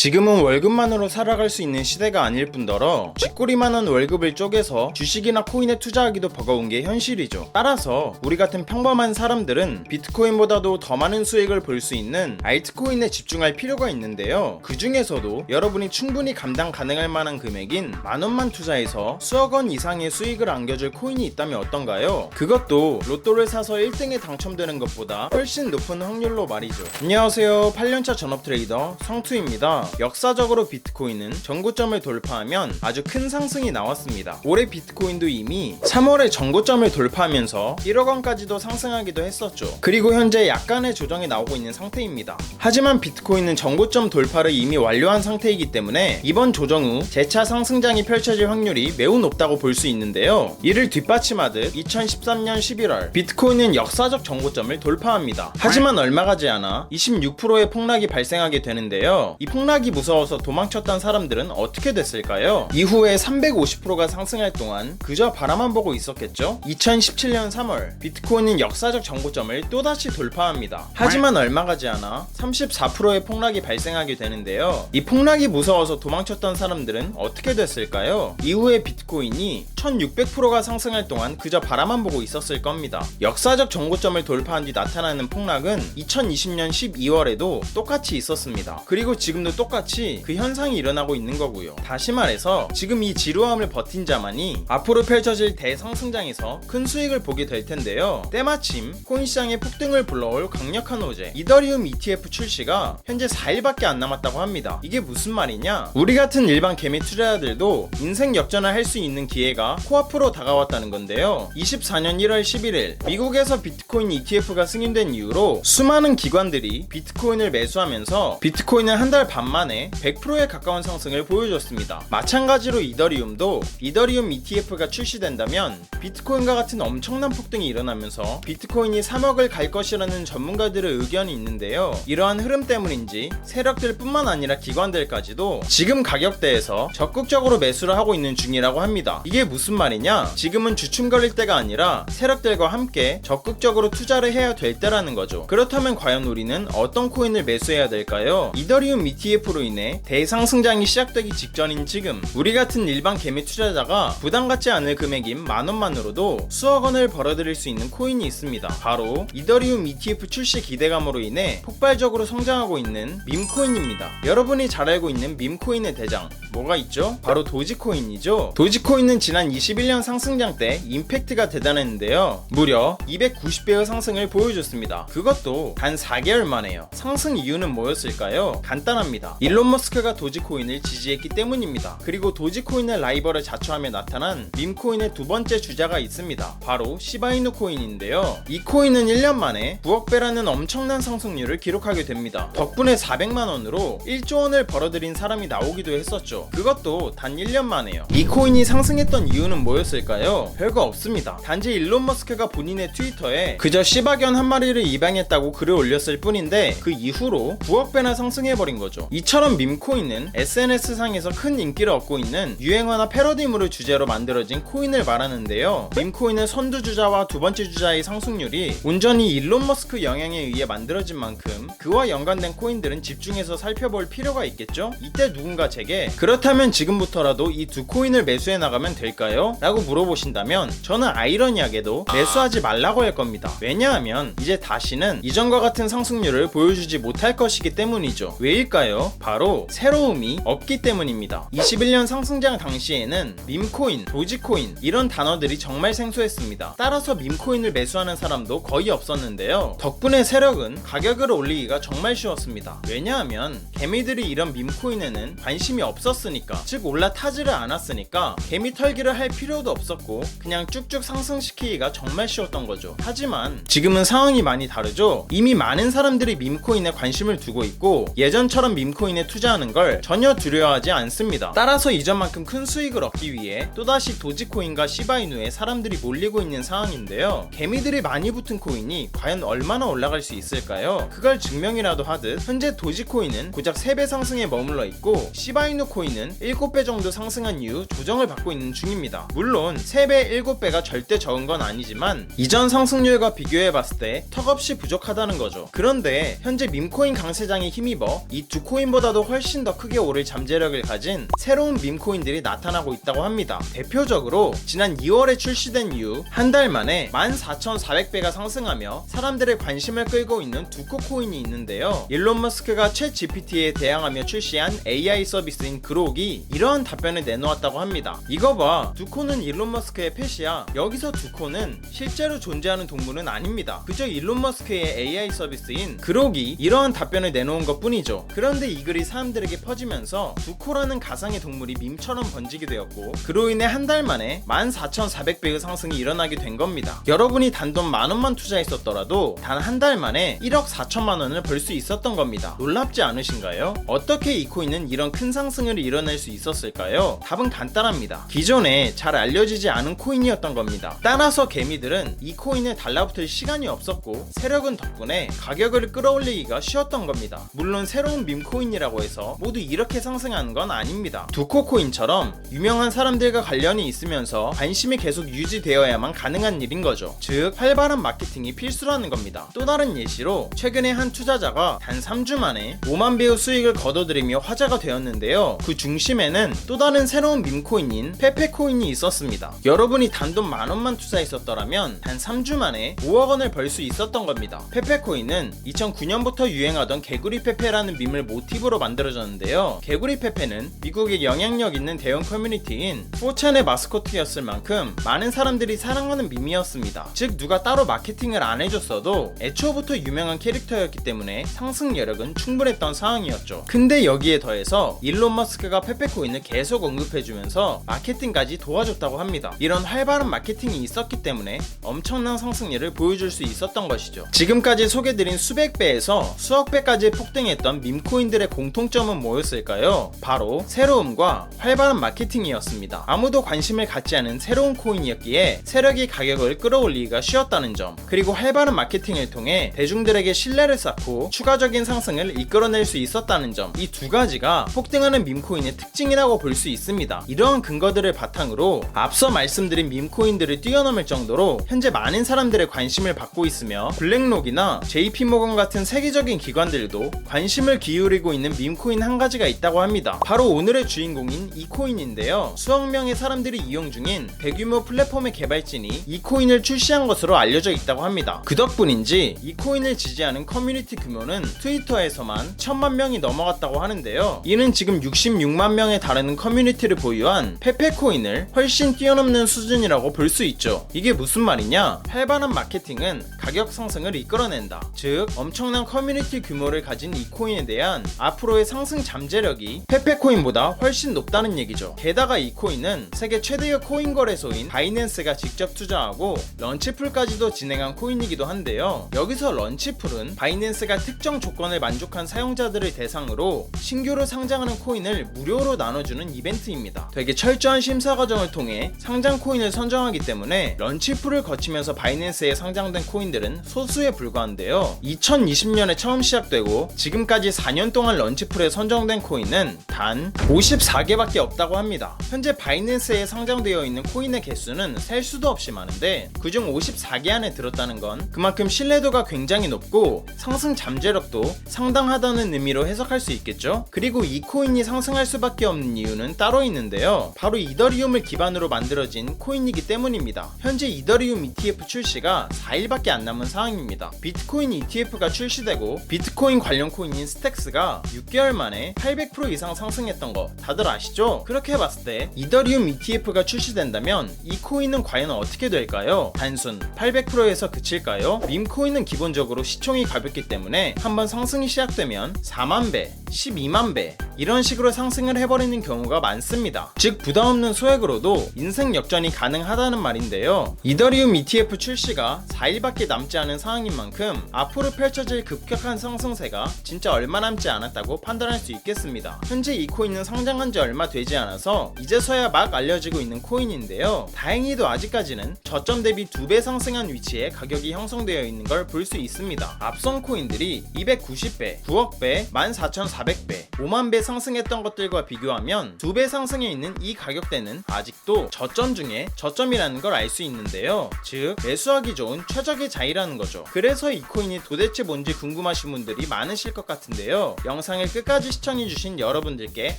지금은 월급만으로 살아갈 수 있는 시대가 아닐 뿐더러 쥐꼬리만한 월급을 쪼개서 주식이나 코인에 투자하기도 버거운 게 현실이죠. 따라서 우리 같은 평범한 사람들은 비트코인보다도 더 많은 수익을 볼 수 있는 알트코인에 집중할 필요가 있는데요. 그 중에서도 여러분이 충분히 감당 가능할 만한 금액인 만원만 투자해서 수억 원 이상의 수익을 안겨줄 코인이 있다면 어떤가요? 그것도 로또를 사서 1등에 당첨되는 것보다 훨씬 높은 확률로 말이죠. 안녕하세요, 8년차 전업 트레이더 성투입니다. 역사적으로 비트코인은 전고점을 돌파하면 아주 큰 상승이 나왔습니다. 올해 비트코인도 이미 3월에 전고점을 돌파하면서 1억 원까지도 상승하기도 했었죠. 그리고 현재 약간의 조정이 나오고 있는 상태입니다. 하지만 비트코인은 전고점 돌파를 이미 완료한 상태이기 때문에 이번 조정 후 재차 상승장이 펼쳐질 확률이 매우 높다고 볼 수 있는데요. 이를 뒷받침하듯 2013년 11월 비트코인은 역사적 전고점을 돌파합니다. 하지만 얼마 가지 않아 26%의 폭락이 발생하게 되는데요. 이 폭락이 무서워서 도망쳤던 사람들은 어떻게 됐을까요? 이후에 350%가 상승할 동안 그저 바라만 보고 있었겠죠? 2017년 3월 비트코인은 역사적 전고점을 또다시 돌파합니다. 하지만 얼마 가지 않아 34%의 폭락이 발생하게 되는데요. 이 폭락이 무서워서 도망쳤던 사람들은 어떻게 됐을까요? 이후에 비트코인이 1600%가 상승할 동안 그저 바라만 보고 있었을 겁니다. 역사적 전고점을 돌파한 뒤 나타나는 폭락은 2020년 12월에도 똑같이 있었습니다. 그리고 지금도 똑같이 그 현상이 일어나고 있는 거고요. 다시 말해서 지금 이 지루함을 버틴 자만이 앞으로 펼쳐질 대상승장에서 큰 수익을 보게 될 텐데요. 때마침 코인 시장의 폭등을 불러올 강력한 호재 이더리움 ETF 출시가 현재 4일밖에 안 남았다고 합니다. 이게 무슨 말이냐? 우리 같은 일반 개미 투자자들도 인생 역전을 할 수 있는 기회가 코앞으로 다가왔다는 건데요. 24년 1월 11일 미국에서 비트코인 ETF가 승인된 이후로 수많은 기관들이 비트코인을 매수하면서 비트코인은 한 달 반 만에 100%에 가까운 상승을 보여줬습니다. 마찬가지로 이더리움도 이더리움 ETF가 출시된다면 비트코인과 같은 엄청난 폭등이 일어나면서 비트코인이 3억을 갈 것이라는 전문가들의 의견이 있는데요. 이러한 흐름 때문인지 세력들 뿐만 아니라 기관들까지도 지금 가격대에서 적극적으로 매수를 하고 있는 중이라고 합니다. 이게 무슨 말이냐? 지금은 주춤거릴 때가 아니라 세력들과 함께 적극적으로 투자를 해야 될 때라는 거죠. 그렇다면 과연 우리는 어떤 코인을 매수해야 될까요? 이더리움 ETF로 인해 대상승장이 시작되기 직전인 지금 우리 같은 일반 개미 투자자가 부담 갖지 않을 금액인 만원만으로도 수억 원을 벌어들일 수 있는 코인이 있습니다. 바로 이더리움 ETF 출시 기대감으로 인해 폭발적으로 성장하고 있는 밈코인입니다. 여러분이 잘 알고 있는 밈코인의 대장 뭐가 있죠? 바로 도지코인이죠. 도지코인은 지난 21년 상승장 때 임팩트가 대단했는데요. 무려 290배의 상승을 보여줬습니다. 그것도 단 4개월 만에요. 상승 이유는 뭐였을까요? 간단합니다. 일론 머스크가 도지코인을 지지했기 때문입니다. 그리고 도지코인의 라이벌을 자처하며 나타난 밈코인의 두 번째 주자가 있습니다. 바로 시바이누 코인인데요. 이 코인은 1년 만에 9억 배라는 엄청난 상승률을 기록하게 됩니다. 덕분에 400만 원으로 1조 원을 벌어들인 사람이 나오기도 했었죠. 그것도 단 1년 만에요. 이 코인이 상승했던 이유는 뭐였을까요? 별거 없습니다. 단지 일론 머스크가 본인의 트위터에 그저 시바견 한 마리를 입양했다고 글을 올렸을 뿐인데 그 이후로 9억 배나 상승해버린 거죠. 이처럼 밈코인은 SNS상에서 큰 인기를 얻고 있는 유행어나 패러디물을 주제로 만들어진 코인을 말하는데요. 밈코인은 선두주자와 두 번째 주자의 상승률이 온전히 일론 머스크 영향에 의해 만들어진 만큼 그와 연관된 코인들은 집중해서 살펴볼 필요가 있겠죠? 이때 누군가 제게 그렇다면 지금부터라도 이 두 코인을 매수해 나가면 될까요? 라고 물어보신다면 저는 아이러니하게도 매수하지 말라고 할 겁니다. 왜냐하면 이제 다시는 이전과 같은 상승률을 보여주지 못할 것이기 때문이죠. 왜일까요? 바로 새로움이 없기 때문입니다. 21년 상승장 당시에는 밈코인, 도지코인 이런 단어들이 정말 생소했습니다. 따라서 밈코인을 매수하는 사람도 거의 없었는데요. 덕분에 세력은 가격을 올리기가 정말 쉬웠습니다. 왜냐하면 개미들이 이런 밈코인에는 관심이 없었으니까, 즉 올라타지를 않았으니까 개미 털기를 할 필요도 없었고 그냥 쭉쭉 상승시키기가 정말 쉬웠던 거죠. 하지만 지금은 상황이 많이 다르죠. 이미 많은 사람들이 밈코인에 관심을 두고 있고 예전처럼 밈코인에 투자하는 걸 전혀 두려워하지 않습니다. 따라서 이전만큼 큰 수익을 얻기 위해 또다시 도지코인과 시바이누에 사람들이 몰리고 있는 상황인데요. 개미들이 많이 붙은 코인이 과연 얼마나 올라갈 수 있을까요? 그걸 증명이라도 하듯 현재 도지코인은 고작 3배 상승에 머물러 있고 시바이누 코인은 코인은 7배 정도 상승한 이후 조정을 받고 있는 중입니다. 물론 3배, 7배가 절대 적은 건 아니지만 이전 상승률과 비교해봤을 때 턱없이 부족하다는 거죠. 그런데 현재 밈코인 강세장에 힘입어 이 두 코인보다도 훨씬 더 크게 오를 잠재력을 가진 새로운 밈코인들이 나타나고 있다고 합니다. 대표적으로 지난 2월에 출시된 이후 한 달 만에 14,400배가 상승하며 사람들의 관심을 끌고 있는 두코 코인이 있는데요. 일론 머스크가 챗 GPT에 대항하며 출시한 AI 서비스인 그록이 이러한 답변을 내놓았다고 합니다. 이거 봐, 두코는 일론 머스크의 펫이야. 여기서 두코는 실제로 존재하는 동물은 아닙니다. 그저 일론 머스크의 AI 서비스인 그록이 이러한 답변을 내놓은 것 뿐이죠. 그런데 이 글이 사람들에게 퍼지면서 두코라는 가상의 동물이 밈처럼 번지게 되었고, 그로 인해 한 달 만에 14,400배의 상승이 일어나게 된 겁니다. 여러분이 단돈 10,000원만 투자했었더라도 단 한 달 만에 1억 4천만 원을 벌 수 있었던 겁니다. 놀랍지 않으신가요? 어떻게 이 코인은 이런 큰 상승을 이뤄낼 수 있었을까요? 답은 간단합니다. 기존에 잘 알려지지 않은 코인이었던 겁니다. 따라서 개미들은 이 코인에 달라붙을 시간이 없었고, 세력은 덕분에 가격을 끌어올리기가 쉬웠던 겁니다. 물론 새로운 밈코인이라고 해서 모두 이렇게 상승하는 건 아닙니다. 두코 코인처럼 유명한 사람들과 관련이 있으면서 관심이 계속 유지되어야만 가능한 일인 거죠. 즉 활발한 마케팅이 필수라는 겁니다. 또 다른 예시로 최근에 한 투자자가 단 3주 만에 5만 배의 수익을 거둬들이며 화제가 되었는데요. 그 중심에는 또 다른 새로운 밈코인인 페페코인이 있었습니다. 여러분이 단돈 10,000원만 투자했었더라면 단 3주 만에 5억 원을 벌 수 있었던 겁니다. 페페코인은 2009년부터 유행하던 개구리 페페라는 밈을 모티브로 만들어졌는데요. 개구리 페페는 미국의 영향력 있는 대형 커뮤니티인 4chan의 마스코트였을 만큼 많은 사람들이 사랑하는 밈이었습니다. 즉 누가 따로 마케팅을 안 해줬어도 애초부터 유명한 캐릭터였기 때문에 상승 여력은 충분했던 상황이었죠. 근데 여기에 더해서 일론 머스크가 페페코인을 계속 언급해주면서 마케팅까지 도와줬다고 합니다. 이런 활발한 마케팅이 있었기 때문에 엄청난 상승률을 보여줄 수 있었던 것이죠. 지금까지 소개드린 수백 배에서 수억 배까지 폭등했던 밈코인들의 공통점은 뭐였을까요? 바로 새로움과 활발한 마케팅이었습니다. 아무도 관심을 갖지 않은 새로운 코인이었기에 세력이 가격을 끌어올리기가 쉬웠다는 점, 그리고 활발한 마케팅을 통해 대중들에게 신뢰를 쌓고 추가적인 상승을 이끌어낼 수 있었다는 점, 이 두 가지가 폭등하는 밈코인의 특징이라고 볼 수 있습니다. 이러한 근거들을 바탕으로 앞서 말씀드린 밈코인들을 뛰어넘을 정도로 현재 많은 사람들의 관심을 받고 있으며 블랙록이나 JP모건 같은 세계적인 기관들도 관심을 기울이고 있는 밈코인 한 가지가 있다고 합니다. 바로 오늘의 주인공인 이 코인인데요. 수억 명의 사람들이 이용 중인 대규모 플랫폼의 개발진이 이 코인을 출시한 것으로 알려져 있다고 합니다. 그 덕분인지 이 코인을 지지하는 커뮤니티 규모는 트위터에서만 1000만 명이 넘어갔다고 하는데요. 이는 지금 66만 명에 달하는 커뮤니티를 보유한 페페코인을 훨씬 뛰어넘는 수준이라고 볼 수 있죠. 이게 무슨 말이냐? 활발한 마케팅은 가격 상승을 이끌어낸다. 즉 엄청난 커뮤니티 규모를 가진 이 코인에 대한 앞으로의 상승 잠재력이 페페코인보다 훨씬 높다는 얘기죠. 게다가 이 코인은 세계 최대의 코인 거래소인 바이낸스가 직접 투자하고 런치풀까지도 진행한 코인이기도 한데요. 여기서 런치풀은 바이낸스가 특정 조건을 만족한 사용자들을 대상으로 신규로 상장하는 코인을 무료로 나눠주는 이벤트입니다. 되게 철저한 심사 과정을 통해 상장 코인을 선정하기 때문에 런치풀을 거치면서 바이낸스에 상장된 코인들은 소수에 불과한데요. 2020년에 처음 시작되고 지금까지 4년 동안 런치풀에 선정된 코인은 단 54개밖에 없다고 합니다. 현재 바이낸스에 상장되어 있는 코인의 개수는 셀 수도 없이 많은데 그중 54개 안에 들었다는 건 그만큼 신뢰도가 굉장히 높고 상승 잠재력도 상당하다는 의미로 해석할 수 있겠죠. 그리고 이 코인이 상승할 수밖에 없는 이유는 따로 있는데요. 바로 이더리움을 기반으로 만들어진 코인이기 때문입니다. 현재 이더리움 ETF 출시가 4일밖에 안 남은 상황입니다. 비트코인 ETF가 출시되고 비트코인 관련 코인인 스택스가 6개월 만에 800% 이상 상승했던 거 다들 아시죠? 그렇게 봤을 때 이더리움 ETF가 출시된다면 이 코인은 과연 어떻게 될까요? 단순 800%에서 그칠까요? 밈코인은 기본적으로 시총이 가볍기 때문에 한번 상승이 시작되면 4만 배, 12만 배 이런 식으로 상승을 해버리는 경우가 많습니다. 즉 부담없는 소액으로도 인생 역전이 가능하다는 말인데요. 이더리움 ETF 출시가 4일밖에 남지 않은 상황인 만큼 앞으로 펼쳐질 급격한 상승세가 진짜 얼마 남지 않았다고 판단할 수 있겠습니다. 현재 이 코인은 상장한 지 얼마 되지 않아서 이제서야 막 알려지고 있는 코인인데요. 다행히도 아직까지는 저점 대비 2배 상승한 위치에 가격이 형성되어 있는 걸 볼 수 있습니다. 앞선 코인들이 290배, 9억배, 14,400배 400배, 5만배 상승했던 것들과 비교하면 2배 상승해 있는 이 가격대는 아직도 저점 중에 저점이라는 걸 알 수 있는데요. 즉 매수하기 좋은 최적의 자리라는 거죠. 그래서 이 코인이 도대체 뭔지 궁금하신 분들이 많으실 것 같은데요. 영상을 끝까지 시청해주신 여러분들께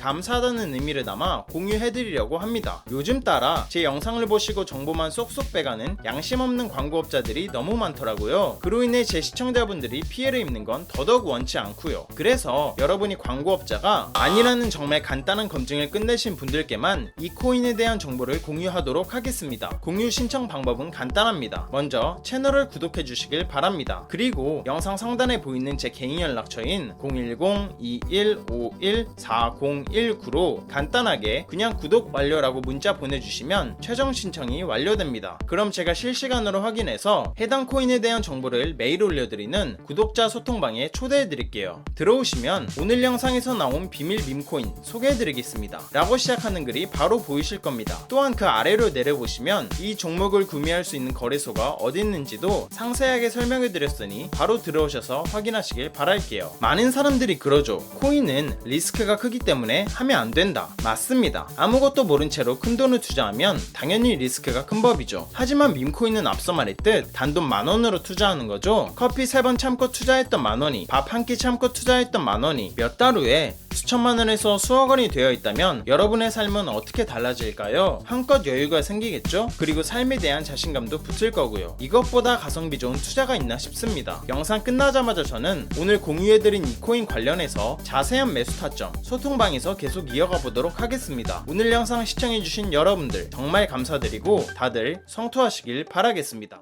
감사하다는 의미를 담아 공유해드리려고 합니다. 요즘 따라 제 영상을 보시고 정보만 쏙쏙 빼가는 양심 없는 광고업자들이 너무 많더라고요. 그로 인해 제 시청자분들이 피해를 입는 건 더더욱 원치 않고요. 그래서 여러분이 광고업자가 아니라는 정말 간단한 검증을 끝내신 분들께만 이 코인에 대한 정보를 공유하도록 하겠습니다. 공유 신청 방법은 간단합니다. 먼저 채널을 구독해 주시길 바랍니다. 그리고 영상 상단에 보이는 제 개인 연락처인 010-2151-4019로 간단하게 그냥 구독 완료라고 문자 보내주시면 최종 신청이 완료됩니다. 그럼 제가 실시간으로 확인해서 해당 코인에 대한 정보를 매일 올려드리는 구독자 소통방에 초대해드릴게요. 들어오시면 오늘 영상에서 나온 비밀 밈코인 소개해드리겠습니다 라고 시작하는 글이 바로 보이실 겁니다. 또한 그 아래로 내려보시면 이 종목을 구매할 수 있는 거래소가 어디 있는지도 상세하게 설명해드렸으니 바로 들어오셔서 확인하시길 바랄게요. 많은 사람들이 그러죠. 코인은 리스크가 크기 때문에 하면 안 된다. 맞습니다. 아무것도 모른 채로 큰 돈을 투자하면 당연히 리스크가 큰 법이죠. 하지만 밈코인은 앞서 말했듯 단돈 10,000원으로 투자하는 거죠. 커피 3번 참고 투자했던 10,000원이 밥 한 끼 참고 투자했던 10,000원이 몇 달 후에 수천만 원에서 수억 원이 되어 있다면 여러분의 삶은 어떻게 달라질까요? 한껏 여유가 생기겠죠? 그리고 삶에 대한 자신감도 붙을 거고요. 이것보다 가성비 좋은 투자가 있나 싶습니다. 영상 끝나자마자 저는 오늘 공유해드린 이 코인 관련해서 자세한 매수 타점 소통방에서 계속 이어가 보도록 하겠습니다. 오늘 영상 시청해주신 여러분들 정말 감사드리고 다들 성투하시길 바라겠습니다.